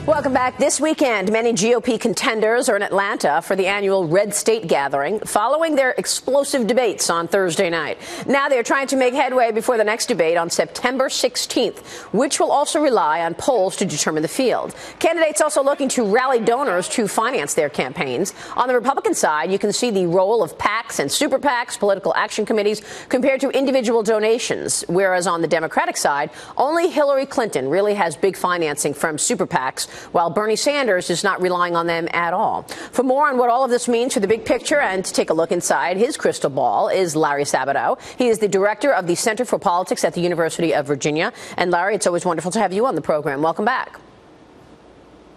Welcome back. This weekend, many GOP contenders are in Atlanta for the annual Red State Gathering, following their explosive debates on Thursday night. Now they're trying to make headway before the next debate on September 16th, which will also rely on polls to determine the field. Candidates also looking to rally donors to finance their campaigns. On the Republican side, you can see the role of PACs and super PACs, political action committees, compared to individual donations, whereas on the Democratic side, only Hillary Clinton really has big financing from super PACs, while Bernie Sanders is not relying on them at all. For more on what all of this means for the big picture and to take a look inside his crystal ball is Larry Sabato. He is the director of the Center for Politics at the University of Virginia. And Larry, it's always wonderful to have you on the program. Welcome back.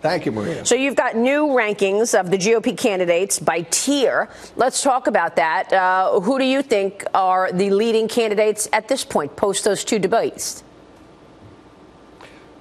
Thank you, Maria. So you've got new rankings of the GOP candidates by tier. Let's talk about that. Who do you think are the leading candidates at this point, post those two debates?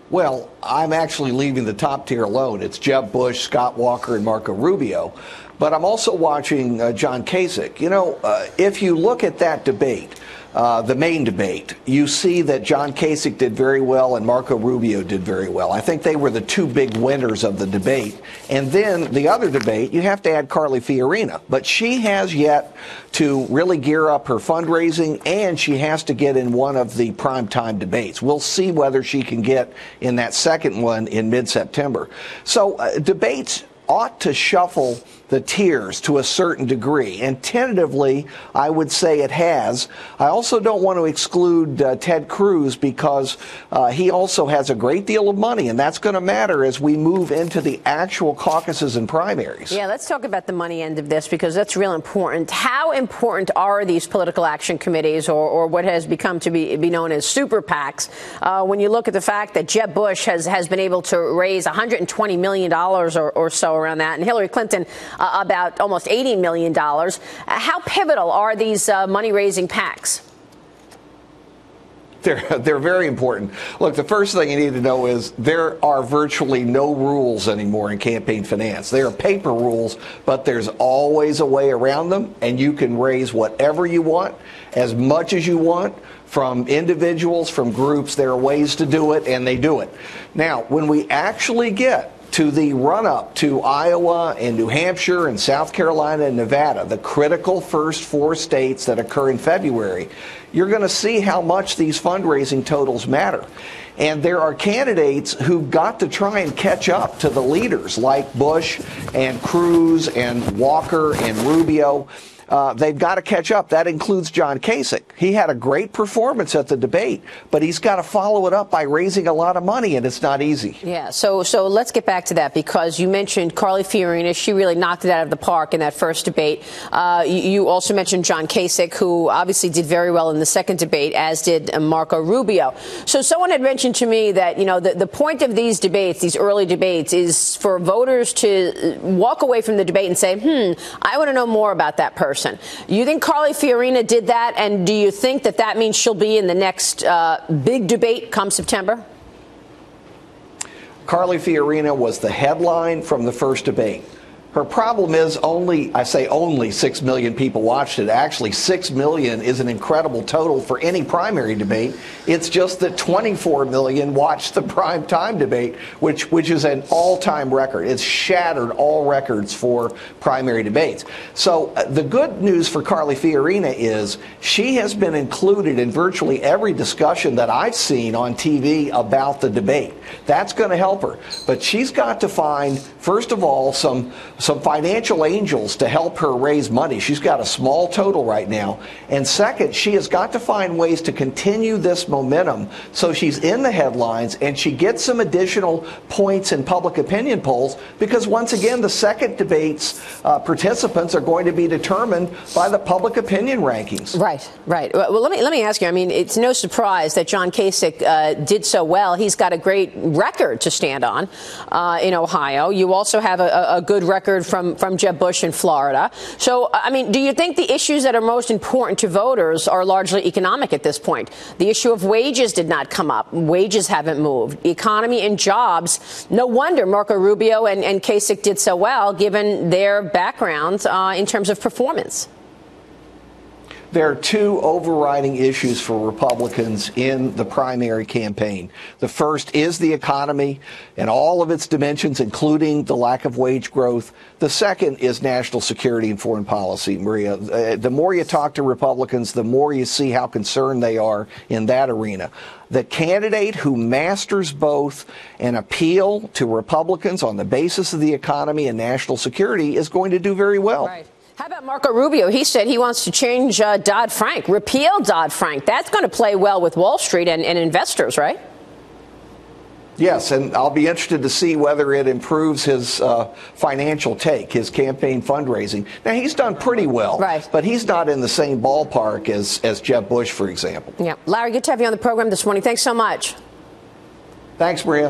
Well, I'm actually leaving the top tier alone. It's Jeb Bush, Scott Walker, and Marco Rubio. But I'm also watching John Kasich. You know, if you look at that debate, the main debate, you see that John Kasich did very well and Marco Rubio did very well. I think they were the two big winners of the debate. And then the other debate, you have to add Carly Fiorina. But she has yet to really gear up her fundraising, and she has to get in one of the primetime debates. We'll see whether she can get in that second one in mid-September. So debates ought to shuffle the tiers to a certain degree, and tentatively I would say it has. I also don't want to exclude Ted Cruz because he also has a great deal of money, and that's going to matter as we move into the actual caucuses and primaries. Yeah, let's talk about the money end of this because that's real important. How important are these political action committees, or what has become to be known as super PACs, when you look at the fact that Jeb Bush has been able to raise $120 million or so around that, and Hillary Clinton about almost $80 million. How pivotal are these money-raising PACs? They're very important. Look, the first thing you need to know is there are virtually no rules anymore in campaign finance. There are paper rules, but there's always a way around them, and you can raise whatever you want, as much as you want, from individuals, from groups. There are ways to do it, and they do it. Now, when we actually get to the run-up to Iowa and New Hampshire and South Carolina and Nevada, the critical first four states that occur in February, you're going to see how much these fundraising totals matter. And there are candidates who've got to try and catch up to the leaders like Bush and Cruz and Walker and Rubio. They've got to catch up. That includes John Kasich. He had a great performance at the debate, but he's got to follow it up by raising a lot of money, and it's not easy. Yeah, so let's get back to that, because you mentioned Carly Fiorina. She really knocked it out of the park in that first debate. You also mentioned John Kasich, who obviously did very well in the second debate, as did Marco Rubio. So someone had mentioned to me that, you know, the point of these debates, these early debates, is for voters to walk away from the debate and say, I want to know more about that person. You think Carly Fiorina did that, and do you think that means she'll be in the next big debate come September? Carly Fiorina was the headline from the first debate. Her problem is only 6 million people watched it. Actually, 6 million is an incredible total for any primary debate. It's just that 24 million watched the prime time debate, which is an all-time record. It's shattered all records for primary debates. So the good news for Carly Fiorina is she has been included in virtually every discussion that I've seen on TV about the debate. That's going to help her. But she's got to find, first of all, some financial angels to help her raise money. She's got a small total right now. And second, she has got to find ways to continue this momentum so she's in the headlines and she gets some additional points in public opinion polls, because once again, the second debate's participants are going to be determined by the public opinion rankings. Right. Well, let me ask you, I mean, it's no surprise that John Kasich did so well. He's got a great record to stand on in Ohio. You also have a good record from Jeb Bush in Florida. So, I mean, do you think the issues that are most important to voters are largely economic at this point? The issue of wages did not come up. Wages haven't moved. Economy and jobs. No wonder Marco Rubio and Kasich did so well, given their backgrounds in terms of performance. There are two overriding issues for Republicans in the primary campaign. The first is the economy and all of its dimensions, including the lack of wage growth. The second is national security and foreign policy, Maria. The more you talk to Republicans, the more you see how concerned they are in that arena. The candidate who masters both and appeal to Republicans on the basis of the economy and national security is going to do very well. Right. How about Marco Rubio? He said he wants to change Dodd-Frank, repeal Dodd-Frank. That's going to play well with Wall Street and investors, right? Yes, and I'll be interested to see whether it improves his financial take, his campaign fundraising. Now, he's done pretty well, right, but he's not in the same ballpark as Jeb Bush, for example. Yeah. Larry, good to have you on the program this morning. Thanks so much. Thanks, Maria.